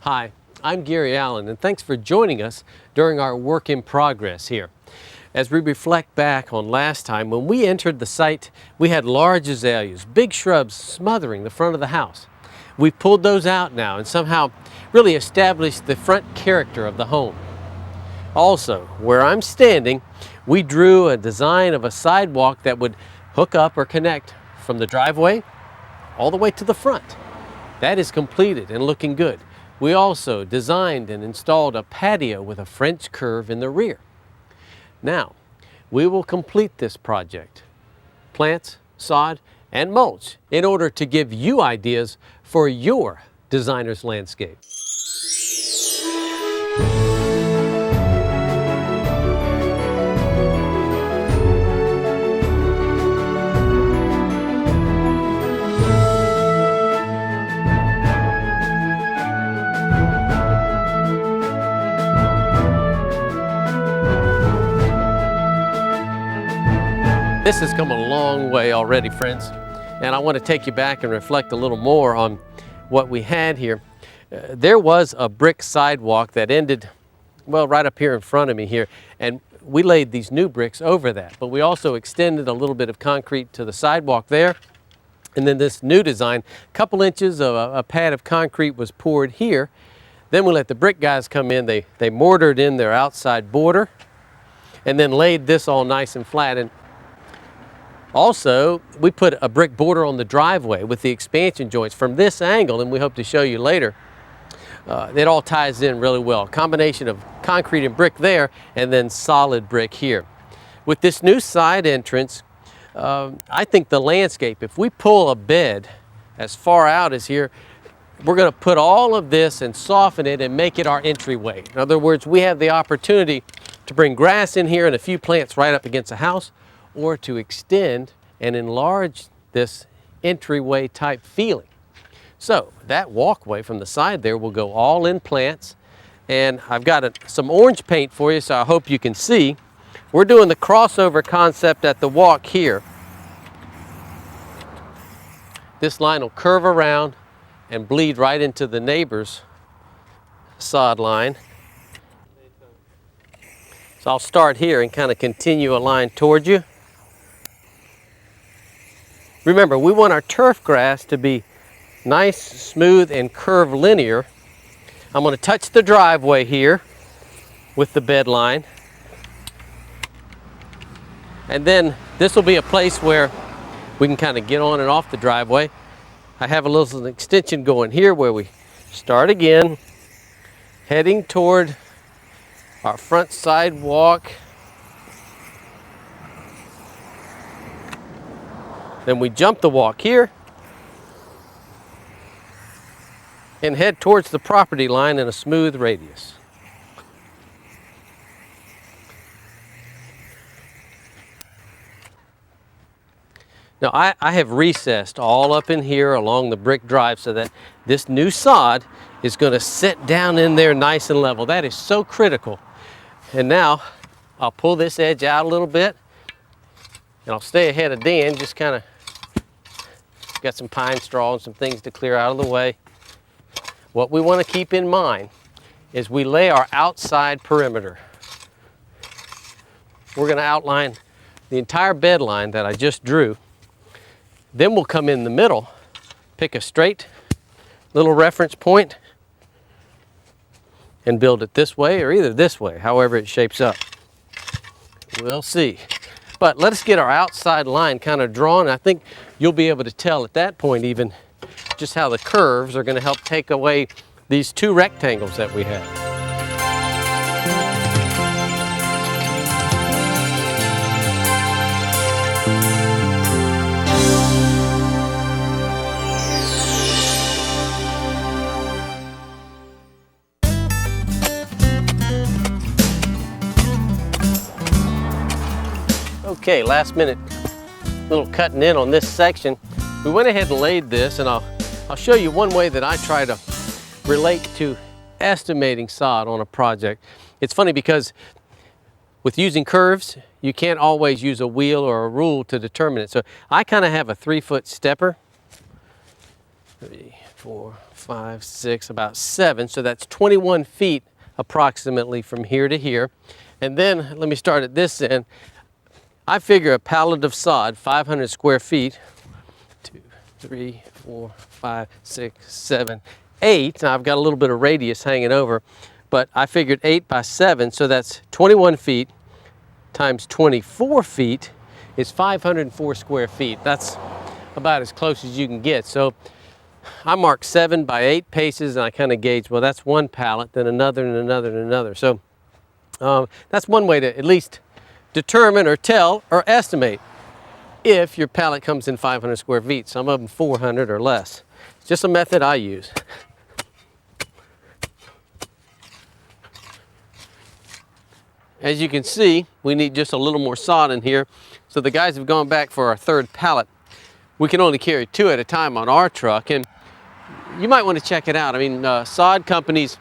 Hi, I'm Gary Allen, and thanks for joining us during our work in progress here. As we reflect back on last time, when we entered the site, we had large azaleas, big shrubs smothering the front of the house. We've pulled those out now and somehow really established the front character of the home. Also, where I'm standing, we drew a design of a sidewalk that would hook up or connect from the driveway all the way to the front. That is completed and looking good. We also designed and installed a patio with a French curve in the rear. Now, we will complete this project, plants, sod, and mulch, in order to give you ideas for your designer's landscape. This has come a long way already, friends, and I want to take you back and reflect a little more on what we had here. There was a brick sidewalk that ended, well, right up here in front of me here, and we laid these new bricks over that, but we also extended a little bit of concrete to the sidewalk there, and then this new design, a couple inches of a pad of concrete was poured here. Then we let the brick guys come in, they mortared in their outside border, and then laid this all nice and flat. And also, we put a brick border on the driveway with the expansion joints from this angle, and we hope to show you later. It all ties in really well. Combination of concrete and brick there, and then solid brick here. With this new side entrance, I think the landscape, if we pull a bed as far out as here, we're going to put all of this and soften it and make it our entryway. In other words, we have the opportunity to bring grass in here and a few plants right up against the house, or to extend and enlarge this entryway type feeling. So that walkway from the side there will go all in plants, and I've got some orange paint for you, so I hope you can see. We're doing the crossover concept at the walk here. This line will curve around and bleed right into the neighbor's sod line. So I'll start here and kind of continue a line toward you. Remember, we want our turf grass to be nice, smooth, and curvilinear. I'm going to touch the driveway here with the bed line. And then this will be a place where we can kind of get on and off the driveway. I have a little extension going here where we start again, heading toward our front sidewalk. Then we jump the walk here and head towards the property line in a smooth radius. Now I have recessed all up in here along the brick drive so that this new sod is going to sit down in there nice and level. That is so critical. And now I'll pull this edge out a little bit, and I'll stay ahead of Dan, just kind of got some pine straw and some things to clear out of the way. What we want to keep in mind is we lay our outside perimeter. We're going to outline the entire bed line that I just drew. Then we'll come in the middle, pick a straight little reference point, and build it this way or either this way, however it shapes up. We'll see. But let us get our outside line kind of drawn. I think you'll be able to tell at that point even just how the curves are going to help take away these two rectangles that we have. Okay, last minute little cutting in on this section. We went ahead and laid this, and I'll show you one way that I try to relate to estimating sod on a project. It's funny because with using curves, you can't always use a wheel or a rule to determine it. So I kind of have a 3-foot stepper. 3, 4, 5, 6, about 7. So that's 21 feet approximately from here to here. And then let me start at this end. I figure a pallet of sod, 500 square feet, 2, 3, 4, 5, 6, 7, 8. Now I've got a little bit of radius hanging over, but I figured 8 by 7, so that's 21 feet times 24 feet is 504 square feet. That's about as close as you can get. So I marked 7 by 8 paces, and I kind of gauge, well, that's one pallet, then another, and another, and another. So that's one way to at least determine or tell or estimate if your pallet comes in 500 square feet. Some of them 400 or less. It's just a method I use. As you can see, we need just a little more sod in here. So the guys have gone back for our third pallet. We can only carry 2 at a time on our truck, and you might want to check it out. I mean, sod companies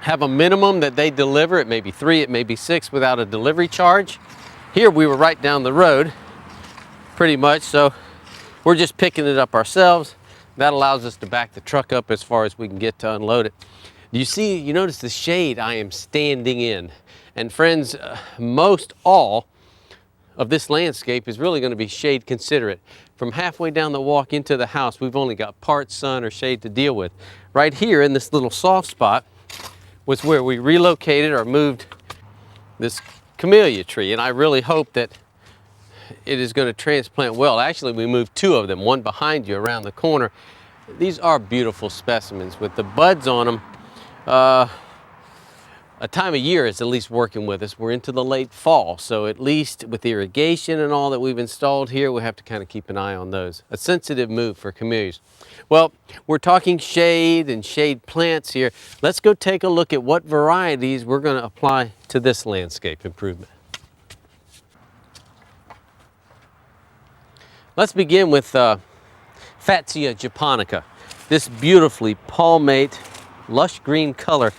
have a minimum that they deliver. It may be 3, it may be 6 without a delivery charge. Here we were right down the road, pretty much, so we're just picking it up ourselves. That allows us to back the truck up as far as we can get to unload it. You notice the shade I am standing in. And friends, most all of this landscape is really going to be shade considerate. From halfway down the walk into the house, we've only got part sun or shade to deal with. Right here in this little soft spot was where we relocated or moved this camellia tree, and I really hope that it is going to transplant well. Actually, we moved 2 of them, one behind you around the corner. These are beautiful specimens with the buds on them. A time of year is at least working with us. We're into the late fall, so at least with irrigation and all that we've installed here, we have to kind of keep an eye on those. A sensitive move for camellias. Well, we're talking shade and shade plants here. Let's go take a look at what varieties we're going to apply to this landscape improvement. Let's begin with Fatsia japonica. This beautifully palmate, lush green color.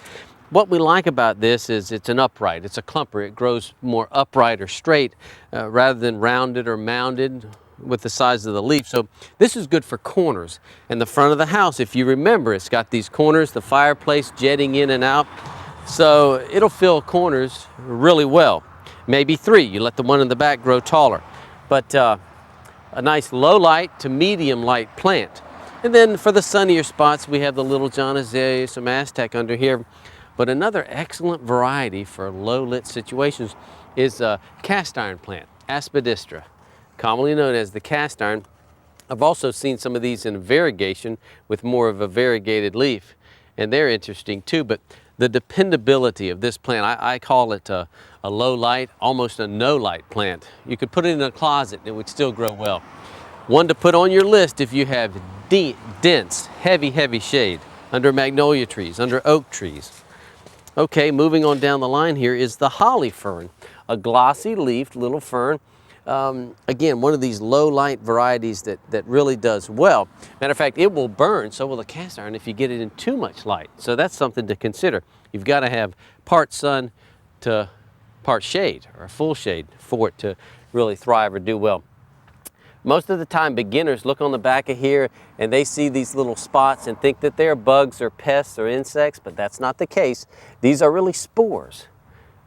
What we like about this is it's an upright, it's a clumper. It grows more upright or straight rather than rounded or mounded with the size of the leaf. So this is good for corners. And the front of the house, if you remember, it's got these corners, the fireplace jetting in and out. So it'll fill corners really well. Maybe 3, you let the one in the back grow taller. But a nice low light to medium light plant. And then for the sunnier spots, we have the little John Azalea, some Aztec under here. But another excellent variety for low-lit situations is a cast iron plant, Aspidistra, commonly known as the cast iron. I've also seen some of these in variegation with more of a variegated leaf, and they're interesting too. But the dependability of this plant, I call it a low-light, almost a no-light plant. You could put it in a closet and it would still grow well. One to put on your list if you have dense, heavy shade under magnolia trees, under oak trees. Okay, moving on down the line here is the holly fern, a glossy-leafed little fern. Again, one of these low-light varieties that really does well. Matter of fact, it will burn, so will the cast iron if you get it in too much light. So that's something to consider. You've got to have part sun to part shade, or a full shade, for it to really thrive or do well. Most of the time, beginners look on the back of here and they see these little spots and think that they're bugs or pests or insects, but that's not the case. These are really spores,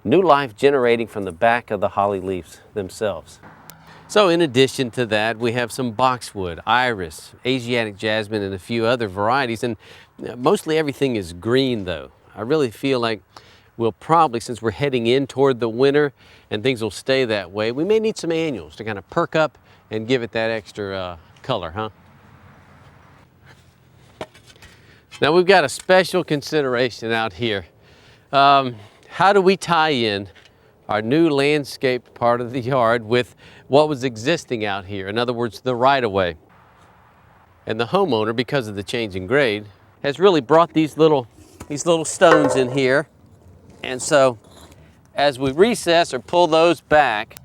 new life generating from the back of the holly leaves themselves. So in addition to that, we have some boxwood, iris, Asiatic jasmine, and a few other varieties, and mostly everything is green though. I really feel like we'll probably, since we're heading in toward the winter and things will stay that way, we may need some annuals to kind of perk up and give it that extra color, huh? Now we've got a special consideration out here. How do we tie in our new landscape part of the yard with what was existing out here? In other words, the right-of-way. And the homeowner, because of the change in grade, has really brought these little stones in here. And so as we recess or pull those back,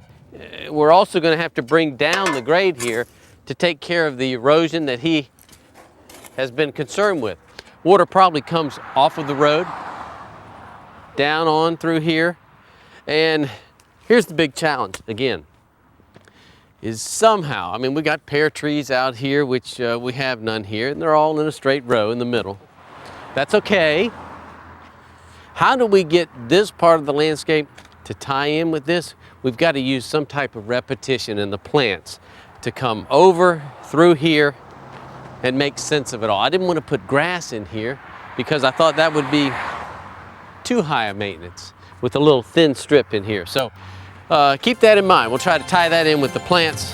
we're also going to have to bring down the grade here to take care of the erosion that he has been concerned with. Water probably comes off of the road, down on through here. And here's the big challenge again, is somehow, I mean, we got pear trees out here, which we have none here, and they're all in a straight row in the middle. That's okay. How do we get this part of the landscape to tie in with this? We've got to use some type of repetition in the plants to come over through here and make sense of it all. I didn't want to put grass in here because I thought that would be too high a maintenance with a little thin strip in here. So keep that in mind. We'll try to tie that in with the plants.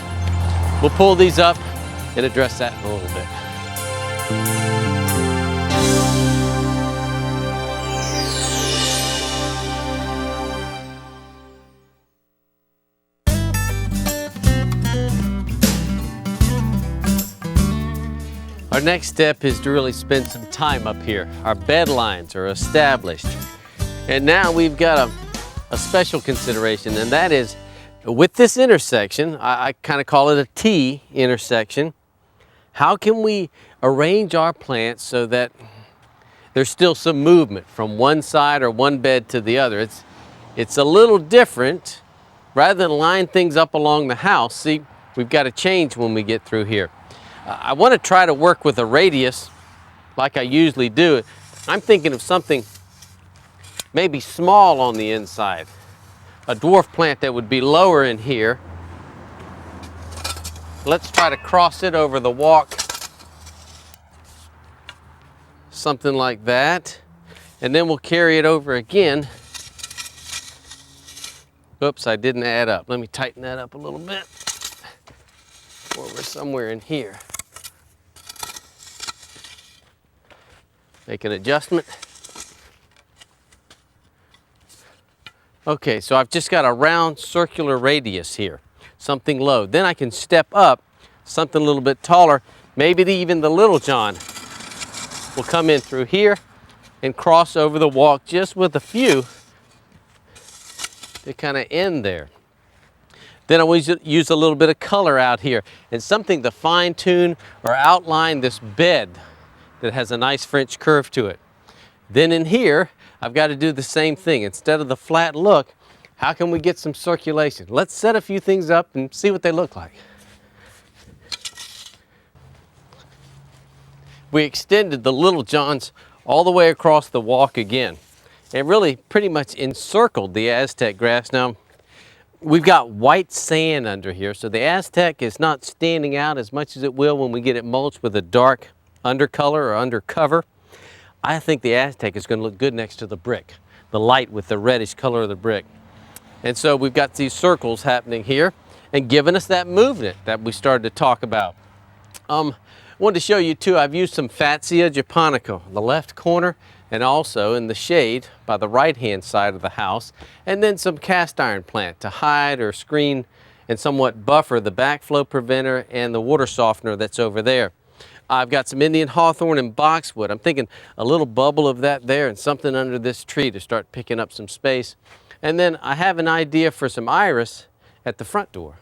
We'll pull these up and address that in a little bit. Our next step is to really spend some time up here. Our bed lines are established. And now we've got a special consideration, and that is with this intersection, I kind of call it a T intersection. How can we arrange our plants so that there's still some movement from one side or one bed to the other? It's a little different. Rather than line things up along the house, see, we've got to change when we get through here. I want to try to work with a radius like I usually do. I'm thinking of something maybe small on the inside. A dwarf plant that would be lower in here. Let's try to cross it over the walk. Something like that. And then we'll carry it over again. Oops, I didn't add up. Let me tighten that up a little bit. Or we're somewhere in here. Make an adjustment. Okay, so I've just got a round circular radius here, something low. Then I can step up something a little bit taller. Maybe even the little John will come in through here and cross over the walk just with a few to kind of end there. Then I always use a little bit of color out here and something to fine tune or outline this bed that has a nice French curve to it. Then in here, I've got to do the same thing. Instead of the flat look, how can we get some circulation? Let's set a few things up and see what they look like. We extended the little Johns all the way across the walk again and really pretty much encircled the Aztec grass. Now, we've got white sand under here, so the Aztec is not standing out as much as it will when we get it mulched with a dark undercolor or undercover. I think the Aztec is going to look good next to the brick, the light with the reddish color of the brick. And so we've got these circles happening here and giving us that movement that we started to talk about. I wanted to show you too, I've used some Fatsia japonica in the left corner and also in the shade by the right-hand side of the house, and then some cast iron plant to hide or screen and somewhat buffer the backflow preventer and the water softener that's over there. I've got some Indian hawthorn and boxwood. I'm thinking a little bubble of that there and something under this tree to start picking up some space. And then I have an idea for some iris at the front door.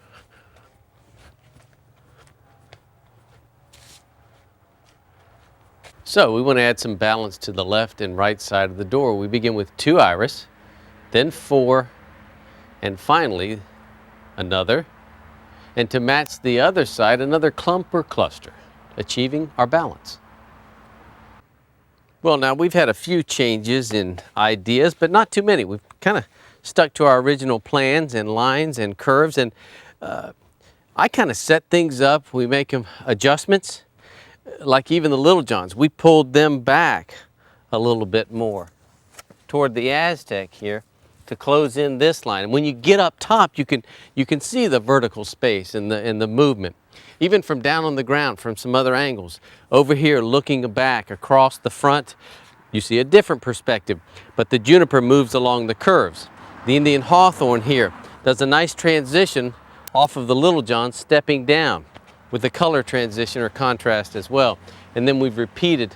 So we want to add some balance to the left and right side of the door. We begin with 2 iris, then 4, and finally another. And to match the other side, another clump or cluster, achieving our balance. Well, now we've had a few changes in ideas, but not too many. We've kind of stuck to our original plans and lines and curves, and I kind of set things up. We make them adjustments, like even the little Johns. We pulled them back a little bit more toward the Aztec here to close in this line. And when you get up top, you can see the vertical space and the movement. Even from down on the ground, from some other angles. Over here, looking back across the front, you see a different perspective, but the juniper moves along the curves. The Indian hawthorn here does a nice transition off of the little John, stepping down with a color transition or contrast as well. And then we've repeated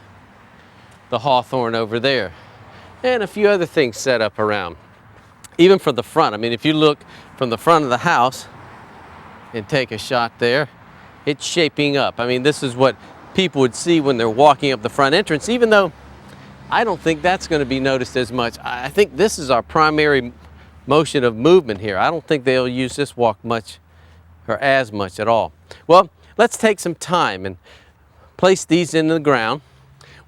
the hawthorn over there. And a few other things set up around. Even from the front, I mean, if you look from the front of the house and take a shot there, it's shaping up. I mean, this is what people would see when they're walking up the front entrance, even though I don't think that's going to be noticed as much. I think this is our primary motion of movement here. I don't think they'll use this walk much or as much at all. Well, let's take some time and place these in the ground.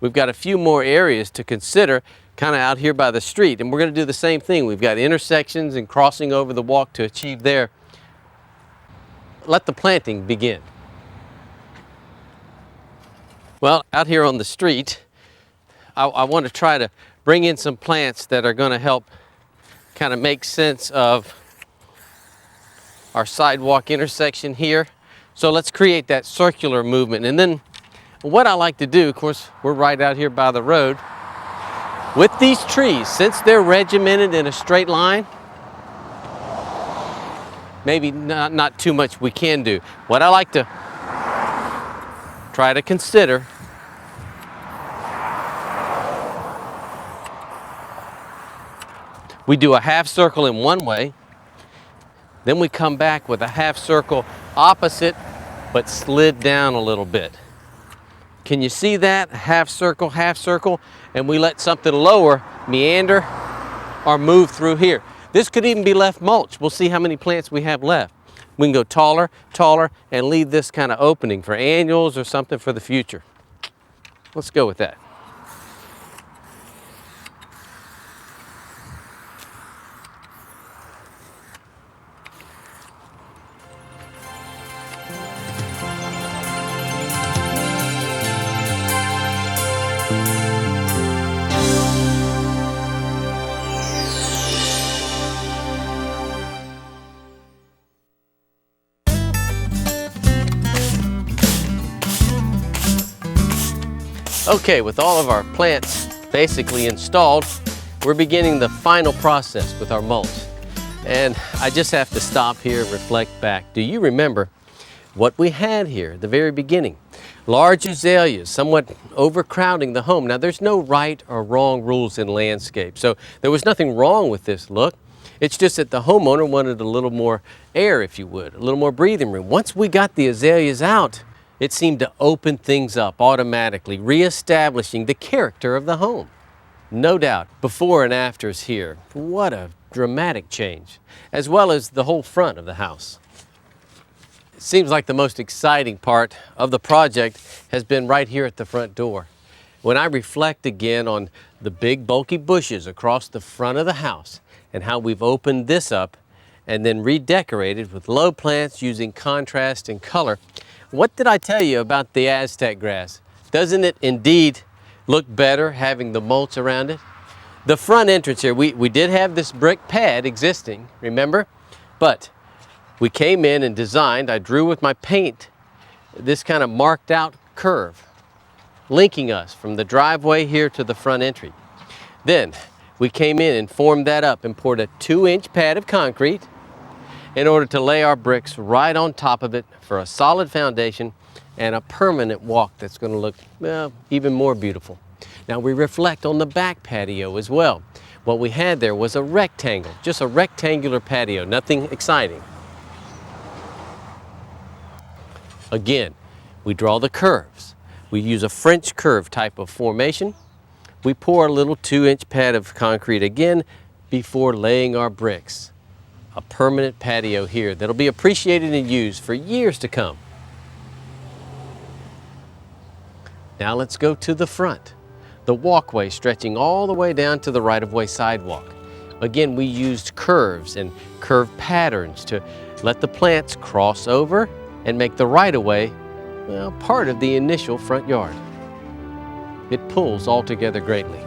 we've got a few more areas to consider kind of out here by the street, and we're going to do the same thing. We've got intersections and crossing over the walk to achieve there. Let the planting begin. Well, out here on the street, I want to try to bring in some plants that are going to help kind of make sense of our sidewalk intersection here. So let's create that circular movement. And then what I like to do, of course, we're right out here by the road. With these trees, since they're regimented in a straight line, maybe not too much we can do. What I like to try to consider we do a half circle in one way, then we come back with a half circle opposite, but slid down a little bit. Can you see that? Half circle, and we let something lower meander or move through here. This could even be left mulch. We'll see how many plants we have left. We can go taller, and leave this kind of opening for annuals or something for the future. Let's go with that. Okay, with all of our plants basically installed, we're beginning the final process with our mulch. And I just have to stop here and reflect back. Do you remember what we had here at the very beginning? Large azaleas, somewhat overcrowding the home. Now, there's no right or wrong rules in landscape, so there was nothing wrong with this look. It's just that the homeowner wanted a little more air, if you would, a little more breathing room. Once we got the azaleas out, it seemed to open things up automatically, reestablishing the character of the home. No doubt, before and afters here. What a dramatic change, as well as the whole front of the house. It seems like the most exciting part of the project has been right here at the front door. When I reflect again on the big bulky bushes across the front of the house and how we've opened this up and then redecorated with low plants using contrast and color, what did I tell you about the Aztec grass? Doesn't it indeed look better having the mulch around it? The front entrance here, we did have this brick pad existing, remember? But we came in and designed, I drew with my paint, this kind of marked out curve, linking us from the driveway here to the front entry. Then we came in and formed that up and poured a 2-inch pad of concrete in order to lay our bricks right on top of it for a solid foundation and a permanent walk that's going to look, well, even more beautiful. Now we reflect on the back patio as well. What we had there was a rectangle, just a rectangular patio, nothing exciting. Again, we draw the curves. We use a French curve type of formation. We pour a little 2-inch pad of concrete again before laying our bricks. A permanent patio here that'll be appreciated and used for years to come. Now let's go to the front. The walkway stretching all the way down to the right-of-way sidewalk. Again, we used curves and curved patterns to let the plants cross over and make the right-of-way, well, part of the initial front yard. It pulls all together greatly.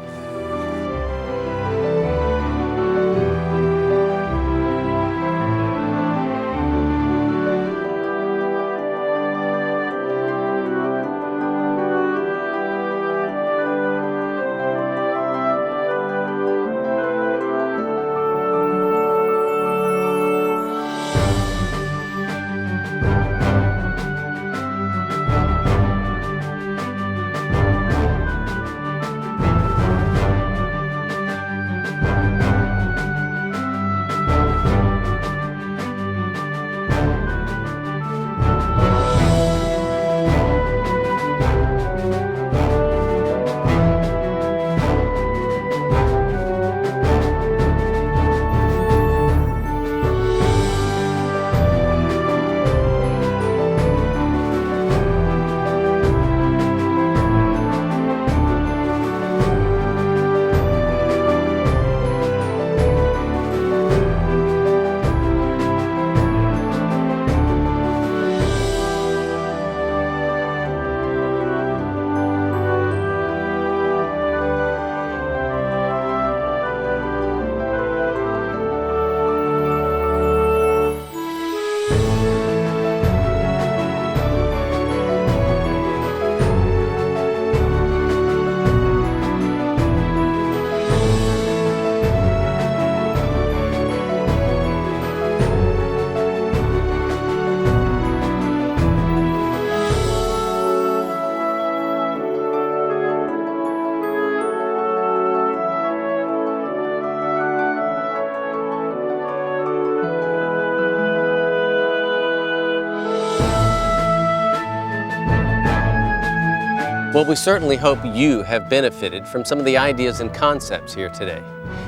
Well, we certainly hope you have benefited from some of the ideas and concepts here today.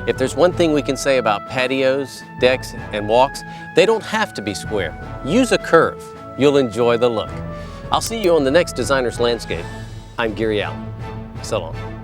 If there's one thing we can say about patios, decks, and walks, they don't have to be square. Use a curve. You'll enjoy the look. I'll see you on the next Designer's Landscape. I'm Gary Allen. So long.